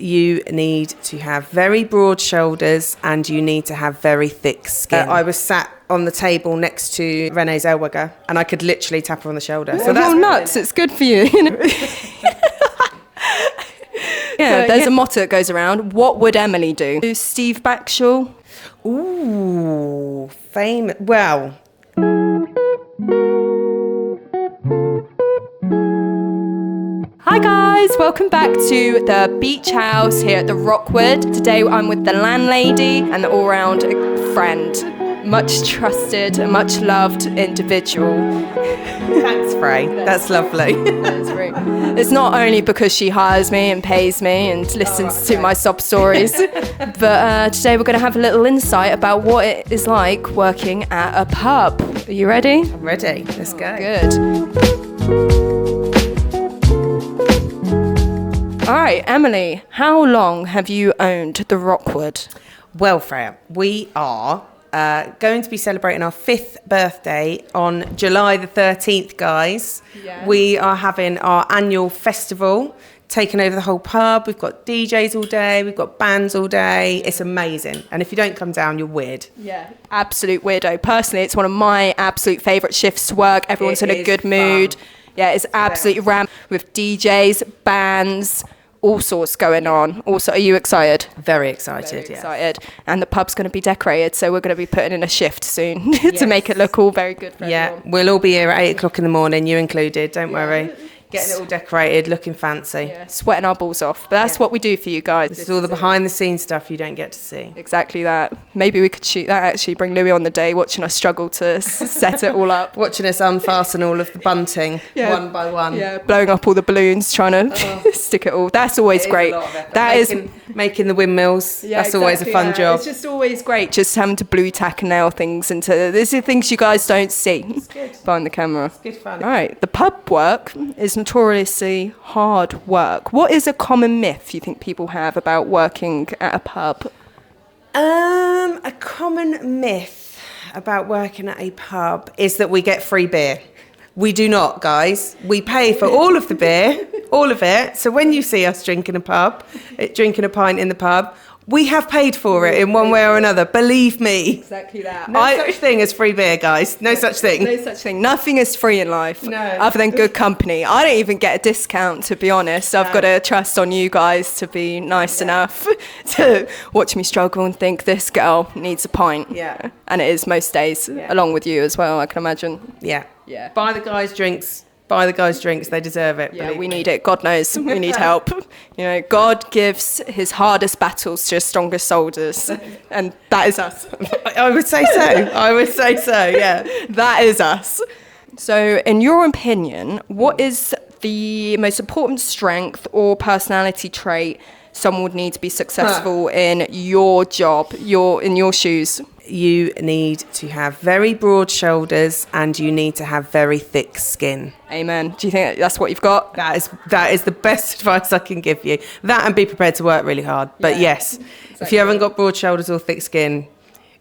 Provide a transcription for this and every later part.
You need to have very broad shoulders and you need to have very thick skin. I was sat on the table next to Renée Zellweger and I could literally tap her on the shoulder. So that's nuts. It's good for you. Yeah, there's a motto that goes around. What would Emily do? Steve Backshall? Ooh, famous. Well. Hi guys, welcome back to the beach house here at the Rockwood. Today I'm with the landlady and the all-round friend. Much trusted and much loved individual. Thanks, Frey. That's lovely. It's not only because she hires me and pays me and listens to my sob stories, but today we're going to have a little insight about what it is like working at a pub. Are you ready? I'm ready. Let's go. Good. All right, Emily, how long have you owned the Rockwood? Well, Freya, we are going to be celebrating our 5th birthday on July the 13th, guys. Yeah. We are having our annual festival, taking over the whole pub. We've got DJs all day. We've got bands all day. It's amazing. And if you don't come down, you're weird. Yeah, absolute weirdo. Personally, it's one of my absolute favourite shifts to work. Everyone's in a good mood. Yeah, it's absolutely rammed with DJs, bands, all sorts going on. Also, are you excited? Very excited, Very excited. And the pub's going to be decorated, so we're going to be putting in a shift soon to make it look all very good for everyone. We'll all be here at 8 o'clock in the morning, you included, don't worry. Getting it all decorated, looking fancy. Yeah, sweating our balls off. But that's what we do for you guys. This is all the behind-the-scenes stuff you don't get to see. Exactly that. Maybe we could shoot that, actually. Bring Louis on the day, watching us struggle to set it all up. Watching us unfasten all of the bunting one by one. Yeah, blowing up all the balloons, trying to stick it all. That's always great. That is making the windmills. Yeah, that's always a fun job. It's just always great, just having to blue tack and nail things into. These are things you guys don't see behind the camera. It's good fun. All right, the pub work is notoriously hard work. What is a common myth you think people have about working at a pub? A common myth about working at a pub is that we get free beer. We do not, guys. We pay for all of the beer, all of it. So when you see us drinking a pint in the pub, we have paid for it in one way or another. Believe me. Exactly that. No such thing as free beer, guys. No such thing. No such thing. Nothing is free in life other than good company. I don't even get a discount, to be honest. I've got to trust on you guys to be nice enough to watch me struggle and think this girl needs a pint. Yeah. And it is most days, along with you as well, I can imagine. Yeah. Yeah. Buy the guys drinks. Buy the guys drinks. They deserve it. Yeah, we need it. God knows we need help. You know, God gives his hardest battles to his strongest soldiers, and that is us. I would say so. Yeah. That is us. So, in your opinion, what is the most important strength or personality trait someone would need to be successful in your job, in your shoes? You need to have very broad shoulders and you need to have very thick skin. Amen. Do you think that's what you've got? That is the best advice I can give you. That and be prepared to work really hard. But yes, exactly. If you haven't got broad shoulders or thick skin,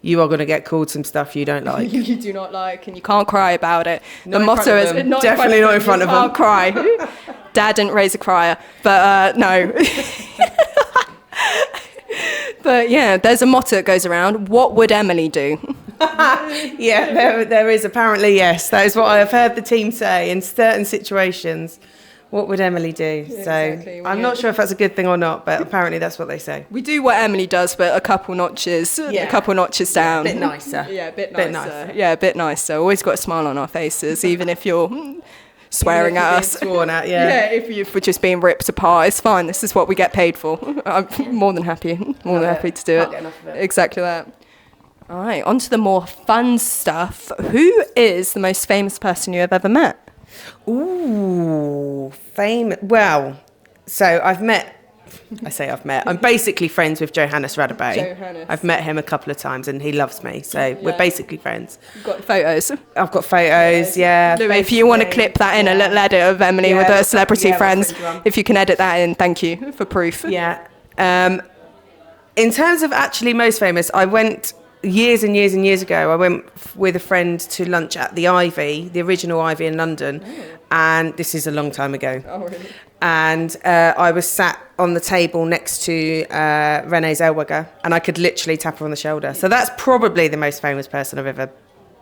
you are going to get called some stuff you don't like. You do not like, and you can't cry about it. The motto is definitely not in front of them. Can't cry. Dad didn't raise a crier, but no. But yeah, there's a motto that goes around. What would Emily do? Yeah, there is apparently, yes. That is what I have heard the team say in certain situations. What would Emily do? Exactly. So I'm not sure if that's a good thing or not, but apparently that's what they say. We do what Emily does, but a couple notches down. A bit nicer. Yeah, a bit nicer. Yeah, a bit nicer. Always got a smile on our faces, even if you're swearing at us. Sworn at, yeah. If we're just being ripped apart, it's fine. This is what we get paid for. I'm more than happy to do Can't get enough of it. Exactly that. All right, on to the more fun stuff. Who is the most famous person you have ever met? Ooh, famous. Well, so I've met. I'm basically friends with Johannes Radebe. I've met him a couple of times and he loves me, so we're basically friends. You've got photos? I've got photos, yeah. Louis, if you want to clip that in, a little edit of Emily with her celebrity friends, if you can edit that in, thank you for proof. Yeah. In terms of actually most famous, I went years and years and years ago, I went with a friend to lunch at the Ivy, the original Ivy in London. And this is a long time ago. Oh, really? And I was sat on the table next to Renée Zellweger, and I could literally tap her on the shoulder. So that's probably the most famous person I've ever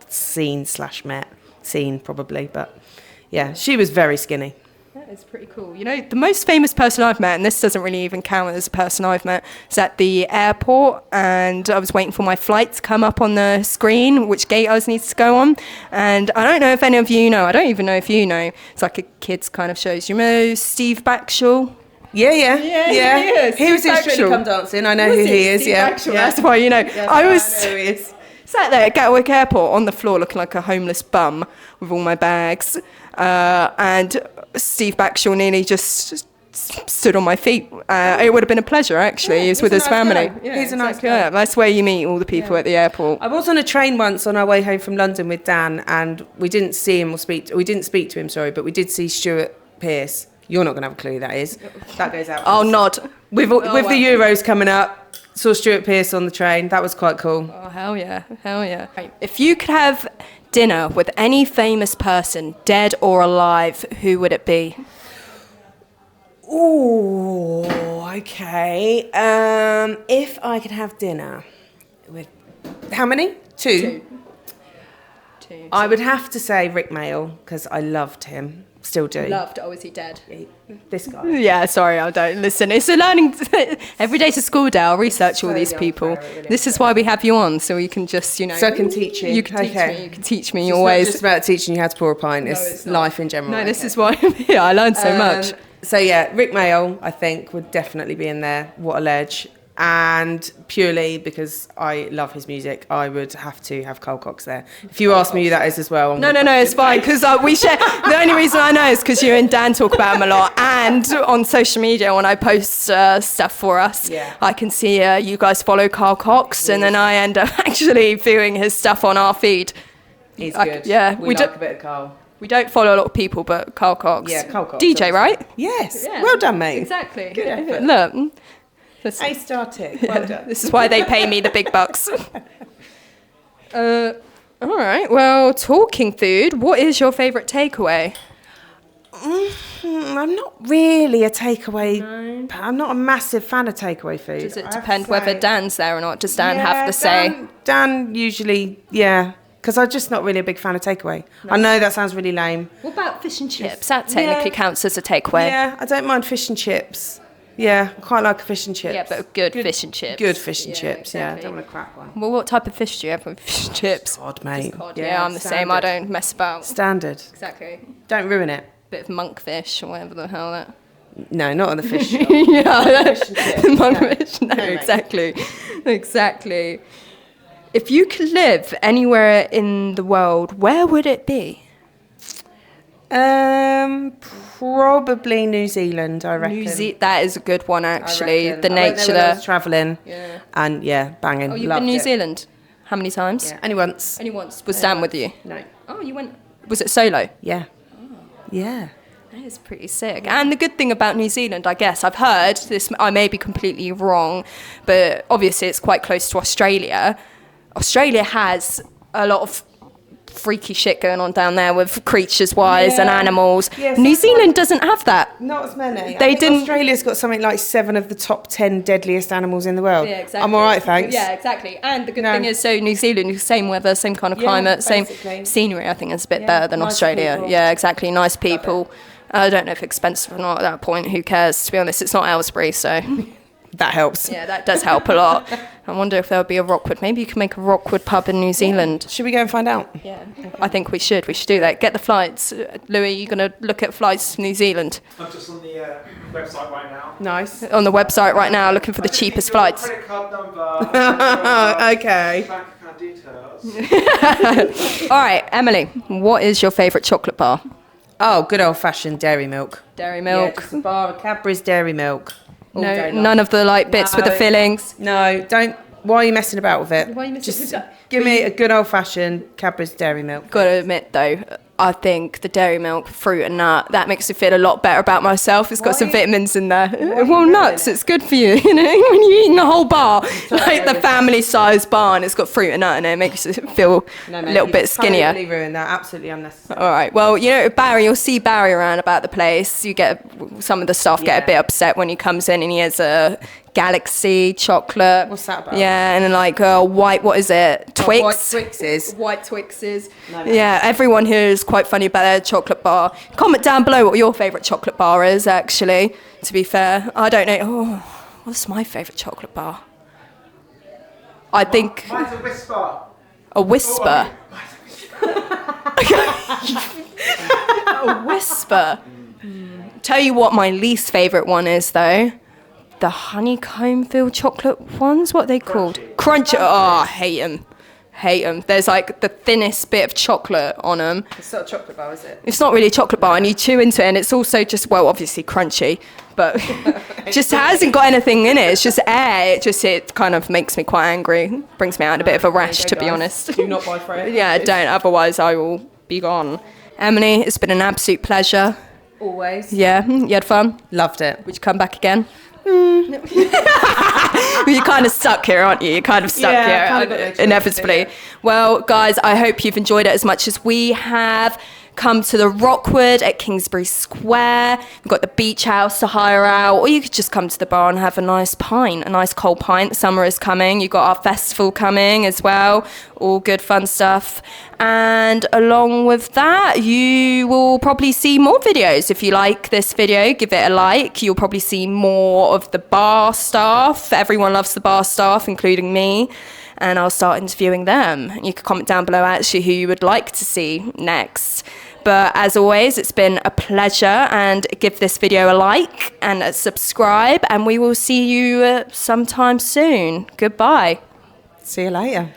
seen/met. Seen, probably, but yeah, she was very skinny. That is pretty cool. You know, the most famous person I've met, and this doesn't really even count as a person I've met, is at the airport, and I was waiting for my flight to come up on the screen, which gate I was needed to go on. And I don't know if any of you know, I don't even know if you know, it's like a kids kind of shows. You know Steve Backshall? Yeah. He was in Strictly Come Dancing. I know who he is. Steve Yeah. Backshall, that's why you know. I know was who he is. sat there at Gatwick Airport on the floor looking like a homeless bum with all my bags, and Steve Backshall nearly just stood on my feet. It would have been a pleasure, actually. He was with his family. Yeah, he's a nice guy. Yeah, that's where you meet all the people at the airport. I was on a train once on our way home from London with Dan, and we didn't see him we didn't speak to him, sorry, but we did see Stuart Pearce. You're not going to have a clue who that is. That goes out. I'll nod. With the Euros coming up, saw Stuart Pearce on the train. That was quite cool. Oh, hell yeah. Right. If you could have dinner with any famous person, dead or alive, who would it be? Ooh, okay. If I could have dinner with... How many? Two. I would have to say Rick Mayall, because I loved him. Still do. Loved. Oh, is he dead? This guy. Yeah, sorry, I don't listen. It's a learning. Every day's a school day. I'll research all these people. This is why we have you on, so we can just, you know. So I can teach you. You can teach me. You can teach me It's your not ways. just about teaching you how to pour a pint. No, It's not. life in general. No, this is why I'm here. I learned so much. So yeah, Rick Mayall, I think, would definitely be in there. What a ledge. And purely because I love his music, I would have to have Carl Cox there. If you ask me who that is as well. No, it's fine, because we share. The only reason I know is because you and Dan talk about him a lot, and on social media when I post stuff for us, I can see you guys follow Carl Cox, and then I end up actually viewing his stuff on our feed. He's good. We like a bit of Carl. We don't follow a lot of people, but Carl Cox. Yeah, Carl Cox. DJ, right? Yes. Yeah. Well done, mate. Exactly. Good effort. Look. A-star tick. Well done. This is why they pay me the big bucks. All right. Well, talking food, what is your favourite takeaway? I'm not really a takeaway. No. I'm not a massive fan of takeaway food. Does it depend whether Dan's there or not? Does Dan have the say? Dan usually, because I'm just not really a big fan of takeaway. No. I know that sounds really lame. What about fish and chips? That technically counts as a takeaway. Yeah, I don't mind fish and chips. Yeah, I quite like fish and chips. Yeah, but good fish and chips. Good fish and chips, exactly. I don't want to crack one. Well, what type of fish do you have with fish and chips? Cod, mate. Cod. Yeah, I'm the same. I don't mess about. Standard. Exactly. Don't ruin it. Bit of monkfish or whatever the hell that. No, not on the fish shop. Fish and chips. Monkfish. No, exactly. Exactly. If you could live anywhere in the world, where would it be? Probably New Zealand, I reckon. That is a good one, actually. The nature there. I was travelling. Yeah. And banging. Oh, you've been to New Zealand? How many times? Yeah. Only once. Was Dan with you? No. Oh, you went. Was it solo? Yeah. Oh. Yeah. That is pretty sick. And the good thing about New Zealand, I guess, I've heard this. I may be completely wrong, but obviously it's quite close to Australia. Australia has a lot of freaky shit going on down there with creatures-wise and animals. Yes, New Zealand doesn't have that. Not as many. Australia's got something like 7 of the top 10 deadliest animals in the world. Yeah, exactly. I'm all right, thanks. Yeah, exactly. And the good thing is, so New Zealand, same weather, same kind of climate, same scenery. I think is a bit better than Australia. People. Yeah, exactly. Nice people. I don't know if expensive or not at that point. Who cares? To be honest, it's not Aylesbury, so... That helps. Yeah, that does help a lot. I wonder if there would be a Rockwood. Maybe you can make a Rockwood pub in New Zealand. Should we go and find out? Yeah, okay. I think we should. We should do that. Get the flights. Louis, you're going to look at flights to New Zealand? I'm just on the website right now. Nice. On the website right now, looking for the cheapest flights. Credit card number. Okay. Bank account details. All right, Emily, what is your favourite chocolate bar? Oh, good old-fashioned dairy milk. Dairy milk. Yeah, just a bar of Cadbury's dairy milk. No, none of the bits with the fillings. No, don't. Why are you messing about with it? Why are you messing? Just give me a good old-fashioned Cadbury's dairy milk. Got to admit though, I think the dairy milk, fruit and nut, that makes me feel a lot better about myself. It's got some vitamins in there. Well, nuts, it's good for you, you know, when you're eating a whole bar, like the family-sized bar, and it's got fruit and nut in it, it makes you feel a little bit skinnier. Totally ruined that, absolutely unnecessary. All right, well, you know, Barry, you'll see Barry around about the place. You get, some of the staff get a bit upset when he comes in and he has a Galaxy chocolate. What's that about? Yeah, and then like white, what is it? Twix? White Twixes. White Twixes. No. Yeah, everyone here is quite funny about their chocolate bar. Comment down below what your favourite chocolate bar is, actually, to be fair. I don't know. Oh, what's my favourite chocolate bar? I think... Mine's a whisper. A whisper? A whisper. Tell you what my least favourite one is, though. The honeycomb filled chocolate ones, what are they called? Crunchy. Oh, I hate them. Hate them. There's like the thinnest bit of chocolate on them. It's not a chocolate bar, is it? It's not really a chocolate bar, and you chew into it, and it's also just, well, obviously crunchy, but just hasn't got anything in it. It's just air. It kind of makes me quite angry. Brings me out in a bit of a rash, to be honest. Do not buy Freya. Yeah, don't. Otherwise, I will be gone. Emily, it's been an absolute pleasure. Always. Yeah, you had fun? Loved it. Would you come back again? You're kind of stuck here, aren't you? You're kind of stuck here, inevitably. Well, guys, I hope you've enjoyed it as much as we have. Come to the Rockwood at Kingsbury Square. We've got the beach house to hire out, or you could just come to the bar and have a nice pint, a nice cold pint. Summer is coming. You've got our festival coming as well. All good fun stuff. And along with that, you will probably see more videos. If you like this video, give it a like. You'll probably see more of the bar staff. Everyone loves the bar staff, including me. And I'll start interviewing them. You can comment down below actually who you would like to see next. But as always, it's been a pleasure, and give this video a like and a subscribe, and we will see you sometime soon. Goodbye. See you later.